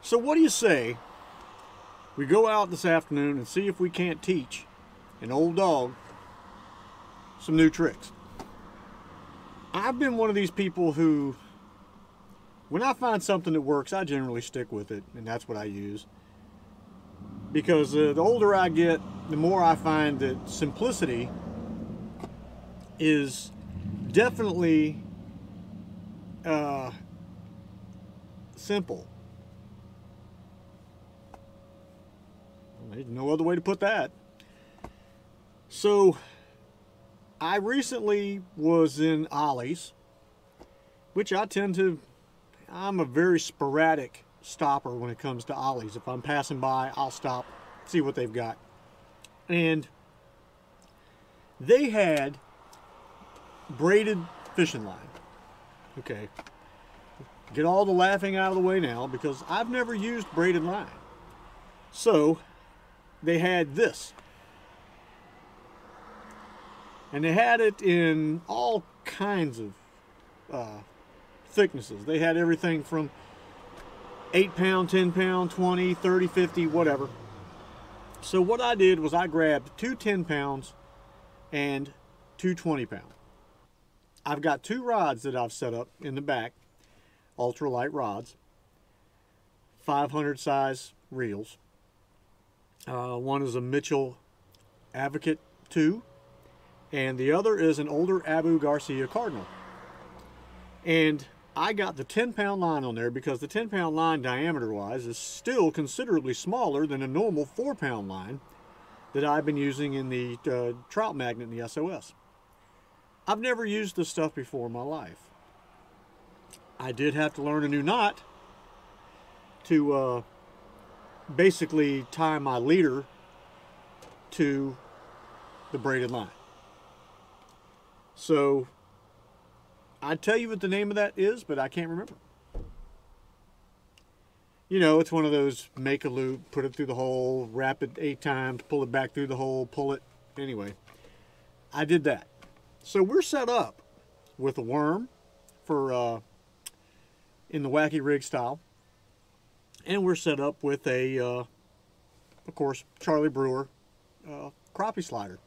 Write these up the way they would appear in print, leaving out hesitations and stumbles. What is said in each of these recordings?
So what do you say we go out this afternoon and see if we can't teach an old dog some new tricks? I've been one of these people who, when I find something that works, I generally stick with it, and that's what I use. Because the older I get, the more I find that simplicity is definitely simple. There's no other way to put that. So I recently was in Ollie's, which I'm a very sporadic stopper when it comes to Ollie's. If I'm passing by, I'll stop, see what they've got. And they had braided fishing line. Okay, get all the laughing out of the way now, because I've never used braided line. So they had this, and they had it in all kinds of thicknesses. They had everything from 8 pound, 10 pound, 20, 30, 50, whatever. So what I did was I grabbed 2 10 pounds and 2 20 pound. I've got 2 rods that I've set up in the back, ultralight rods, 500 size reels. One is a Mitchell Advocate 2, and the other is an older Abu Garcia Cardinal. And I got the 10 pound line on there because the 10 pound line, diameter wise, is still considerably smaller than a normal 4 pound line that I've been using in the trout magnet in the SOS. I've never used this stuff before in my life. I did have to learn a new knot to basically tie my leader to the braided line. So I'd tell you what the name of that is, but I can't remember. You know, it's one of those make a loop, put it through the hole, wrap it 8 times, pull it back through the hole, pull it. Anyway, I did that. So we're set up with a worm for in the wacky rig style, and we're set up with a, of course, Charlie Brewer crappie slider.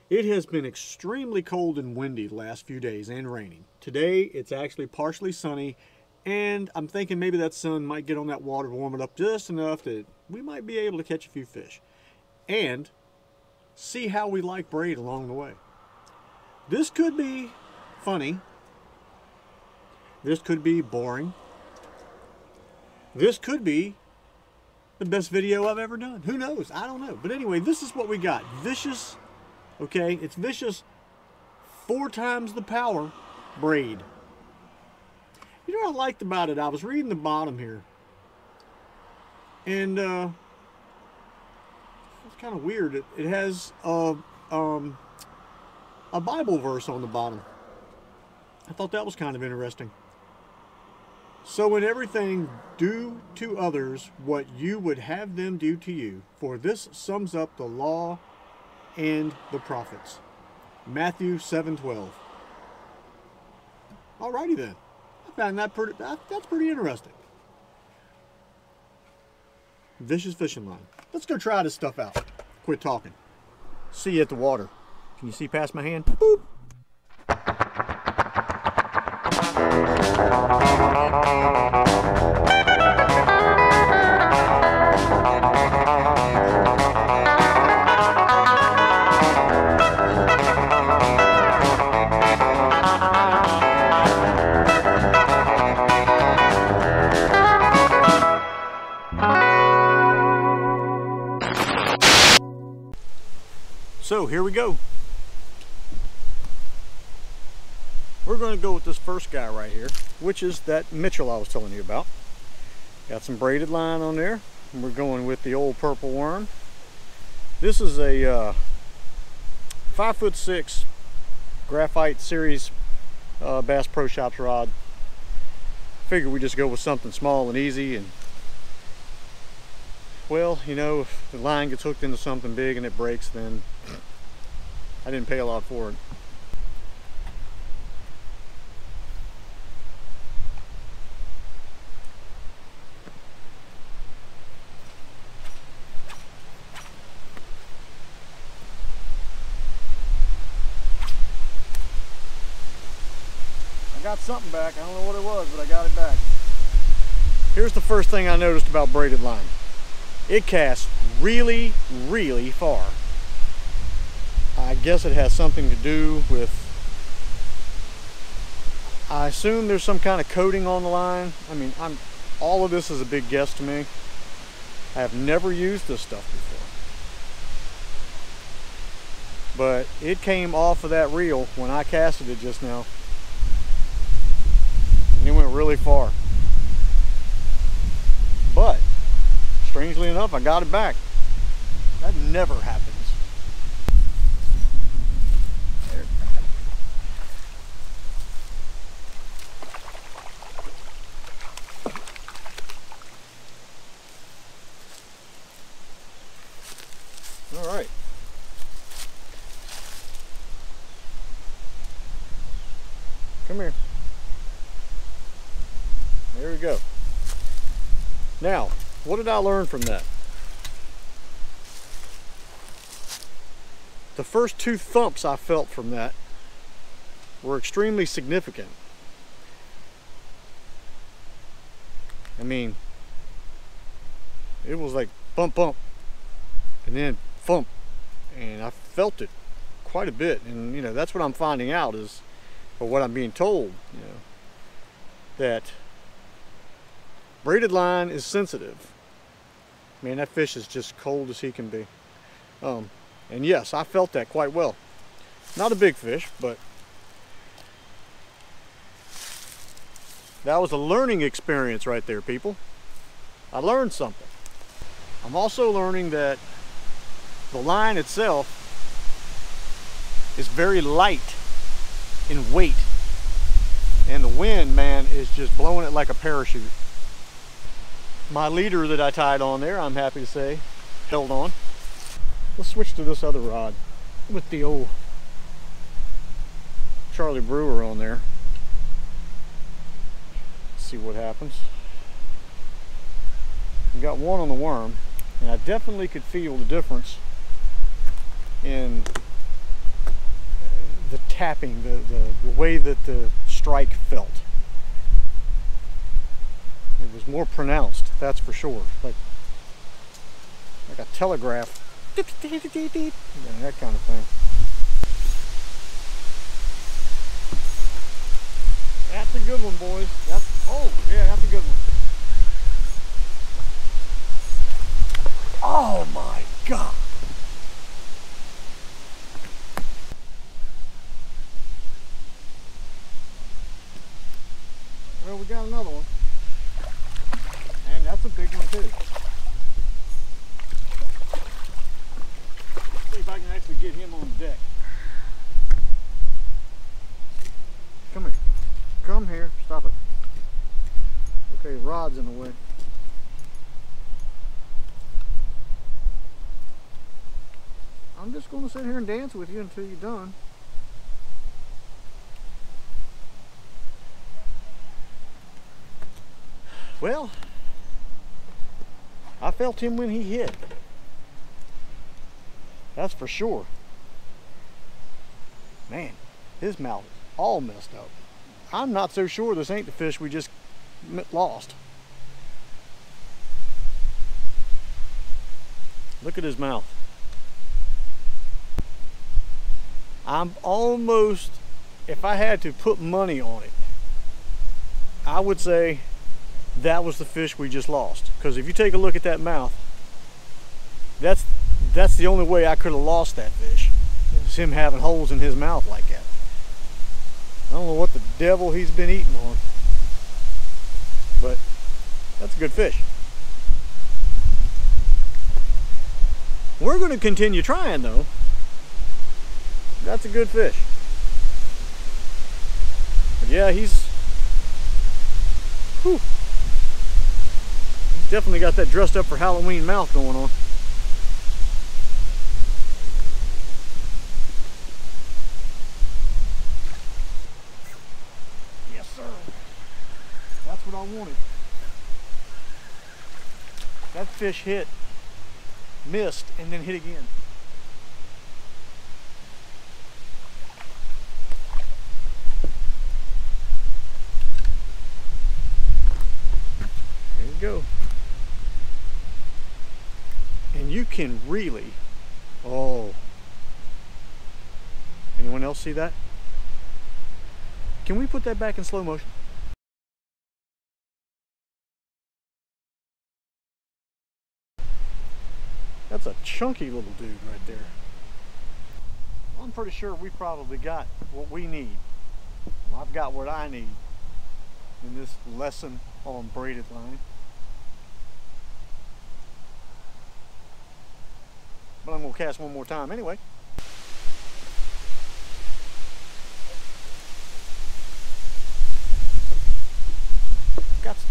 It has been extremely cold and windy the last few days, and raining. Today it's actually partially sunny, and I'm thinking maybe that sun might get on that water, warm it up just enough that we might be able to catch a few fish and see how we like braid along the way. This could be funny. This could be boring. This could be the best video I've ever done. Who knows? I don't know. But anyway, this is what we got. Vicious, okay? It's Vicious 4 times the power braid. You know what I liked about it? I was reading the bottom here, and it's kind of weird. It has a Bible verse on the bottom. I thought that was kind of interesting. So in everything, do to others what you would have them do to you, for this sums up the law and the prophets. Matthew 7:12. Alrighty then. I found that that's pretty interesting. Vicious fishing line. Let's go try this stuff out. Quit talking. See you at the water. Can you see past my hand? Boop. So here we go. We're going to go with this first guy right here, which is that Mitchell I was telling you about. Got some braided line on there, and we're going with the old purple worm. This is a 5'6" graphite series Bass Pro Shops rod. Figure we just go with something small and easy, and well, you know, if the line gets hooked into something big and it breaks, then I didn't pay a lot for it. got something back. I don't know what it was, but I got it back. Here's the first thing I noticed about braided line. It casts really, really far. I guess it has something to do with, I assume there's some kind of coating on the line. I mean, all of this is a big guess to me. I have never used this stuff before. But it came off of that reel when I casted it just now. And it went really far. But, strangely enough, I got it back. That never happens. There. All right. Come here. There we go. Now, what did I learn from that? The first 2 thumps I felt from that were extremely significant. I mean, it was like bump, bump, and then thump, and I felt it quite a bit. And you know, that's what I'm finding out is, or what I'm being told, you know, that braided line is sensitive. Man, that fish is just cold as he can be. And yes, I felt that quite well. Not a big fish, but that was a learning experience right there, people. I learned something. I'm also learning that the line itself is very light in weight. And the wind, man, is just blowing it like a parachute. My leader that I tied on there, I'm happy to say, held on. Let's switch to this other rod with the old Charlie Brewer on there. Let's see what happens. We got one on the worm, and I definitely could feel the difference in the tapping, the way that the strike felt. It was more pronounced, that's for sure. Like a telegraph, that kind of thing. That's a good one, boys. Oh yeah, that's a good one. Oh my God. Well, we got another one. And that's a big one too. Let's see if I can actually get him on deck. Come here. Come here. Stop it. Okay, rod's in the way. I'm just going to sit here and dance with you until you're done. Well, I felt him when he hit. That's for sure. Man, his mouth is all messed up. I'm not so sure this ain't the fish we just lost. Look at his mouth. I'm almost, if I had to put money on it, I would say that was the fish we just lost. Because if you take a look at that mouth, that's the only way I could have lost that fish. Is him having holes in his mouth like that. I don't know what the devil he's been eating on, but that's a good fish. We're going to continue trying though. That's a good fish. But yeah, he's definitely got that dressed up for Halloween mouth going on. Yes, sir. That's what I wanted. That fish hit, missed, and then hit again. go. And you can really, oh, anyone else see that? Can we put that back in slow motion? That's a chunky little dude right there. I'm pretty sure we probably got what we need. Well, I've got what I need in this lesson on braided line. But I'm going to cast one more time anyway. Got some.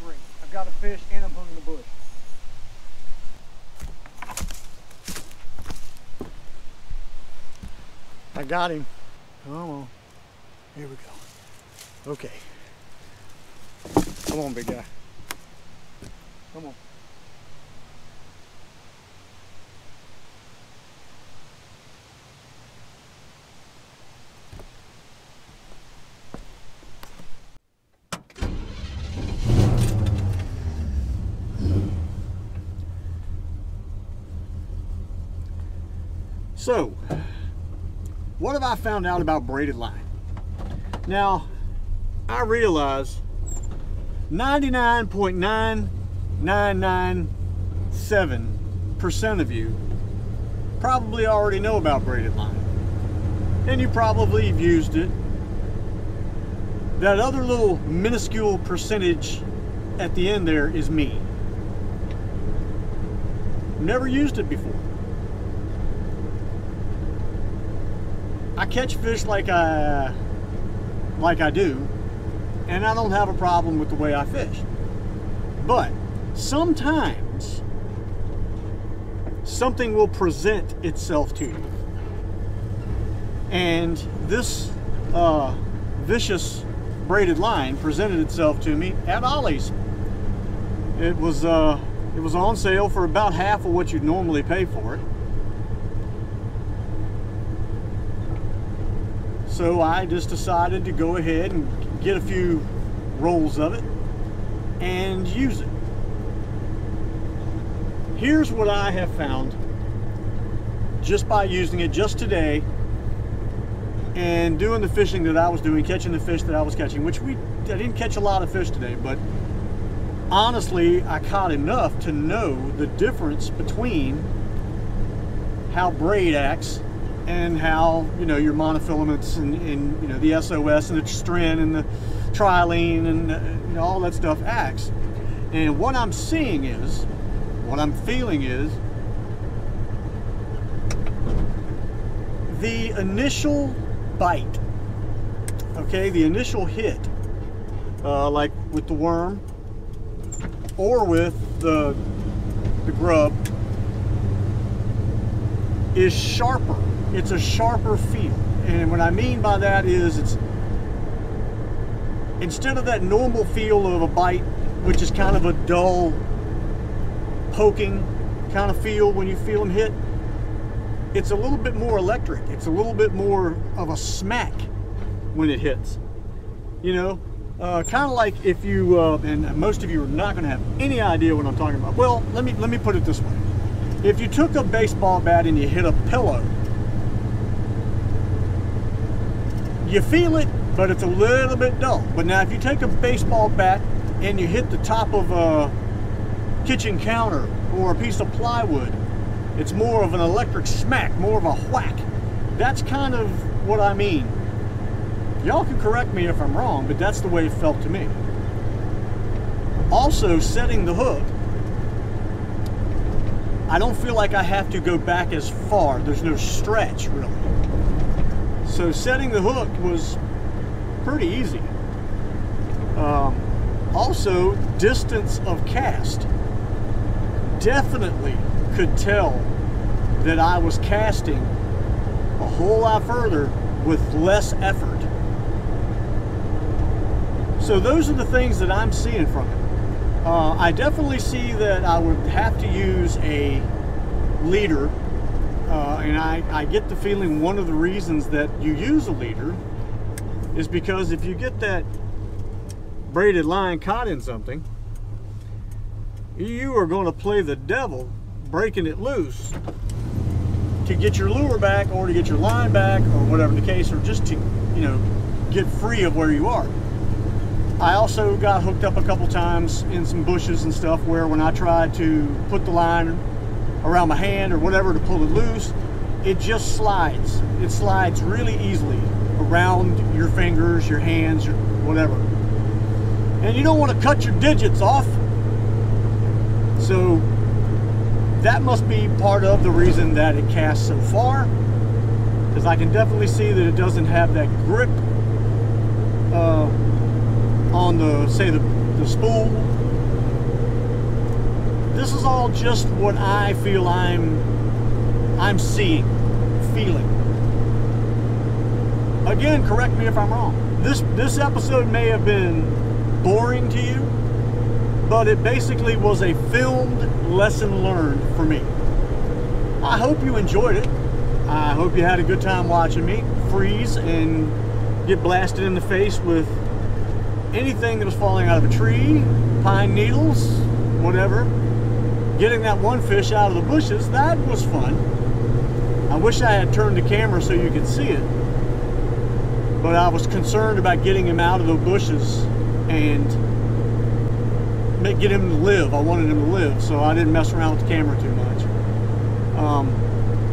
Great. I've got a fish and I'm hung in the bush. I got him. Come on. Here we go. Okay. Come on, big guy. Come on. So, what have I found out about braided line? Now, I realize 99.9997% of you probably already know about braided line. And you probably have used it. That other little minuscule percentage at the end there is me. Never used it before. I catch fish like I do, and I don't have a problem with the way I fish. But sometimes something will present itself to you. And this vicious braided line presented itself to me at Ollie's. It was on sale for about half of what you'd normally pay for it. So I just decided to go ahead and get a few rolls of it and use it. Here's what I have found just by using it just today and doing the fishing that I was doing, catching the fish that I was catching, which I didn't catch a lot of fish today, but honestly, I caught enough to know the difference between how braid acts and how, you know, your monofilaments and you know, the SOS and the stren and the trilene and you know, all that stuff acts. And what I'm seeing is, what I'm feeling is, the initial bite, okay, the initial hit, like with the worm or with the grub, is sharper. It's a sharper feel. And what I mean by that is, it's instead of that normal feel of a bite, which is kind of a dull poking kind of feel when you feel them hit, it's a little bit more electric. It's a little bit more of a smack when it hits. You know, kind of like if you, and most of you are not going to have any idea what I'm talking about. Well, let me put it this way. If you took a baseball bat and you hit a pillow, you feel it, but it's a little bit dull. But now if you take a baseball bat and you hit the top of a kitchen counter or a piece of plywood, it's more of an electric smack, more of a whack. That's kind of what I mean. Y'all can correct me if I'm wrong, but that's the way it felt to me. Also, setting the hook, I don't feel like I have to go back as far. There's no stretch, really. So setting the hook was pretty easy. Also, distance of cast. Definitely could tell that I was casting a whole lot further with less effort. So those are the things that I'm seeing from it. I definitely see that I would have to use a leader, and I get the feeling one of the reasons that you use a leader is because if you get that braided line caught in something, you are going to play the devil breaking it loose to get your lure back, or to get your line back, or whatever the case, or just to, you know, get free of where you are. I also got hooked up a couple times in some bushes and stuff where when I tried to put the line around my hand or whatever to pull it loose, it just slides. It slides really easily around your fingers, your hands, your whatever. And you don't want to cut your digits off. So that must be part of the reason that it casts so far, because I can definitely see that it doesn't have that grip on the, say, the spool. This is all just what I feel I'm seeing, feeling. Again, correct me if I'm wrong. This episode may have been boring to you, but it basically was a filmed lesson learned for me. I hope you enjoyed it. I hope you had a good time watching me freeze and get blasted in the face with anything that was falling out of a tree, pine needles, whatever. Getting that one fish out of the bushes, that was fun. I wish I had turned the camera so you could see it, but I was concerned about getting him out of the bushes and get him to live. I wanted him to live, so I didn't mess around with the camera too much.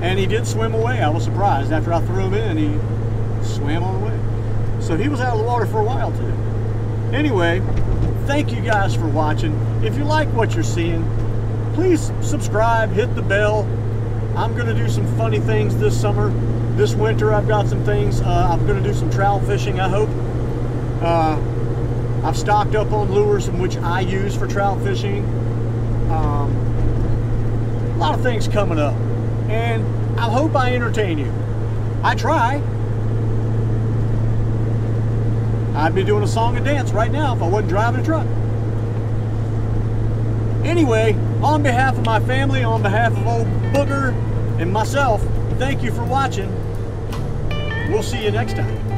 And he did swim away. I was surprised. After I threw him in, he swam on away. So he was out of the water for a while too. Anyway, thank you guys for watching. If you like what you're seeing, please subscribe, hit the bell. I'm going to do some funny things this summer. This winter I've got some things. I'm going to do some trout fishing, I hope. I've stocked up on lures in which I use for trout fishing. A lot of things coming up, and I hope I entertain you. I try. I'd be doing a song and dance right now if I wasn't driving a truck. Anyway, on behalf of my family, on behalf of old Booger and myself, thank you for watching. We'll see you next time.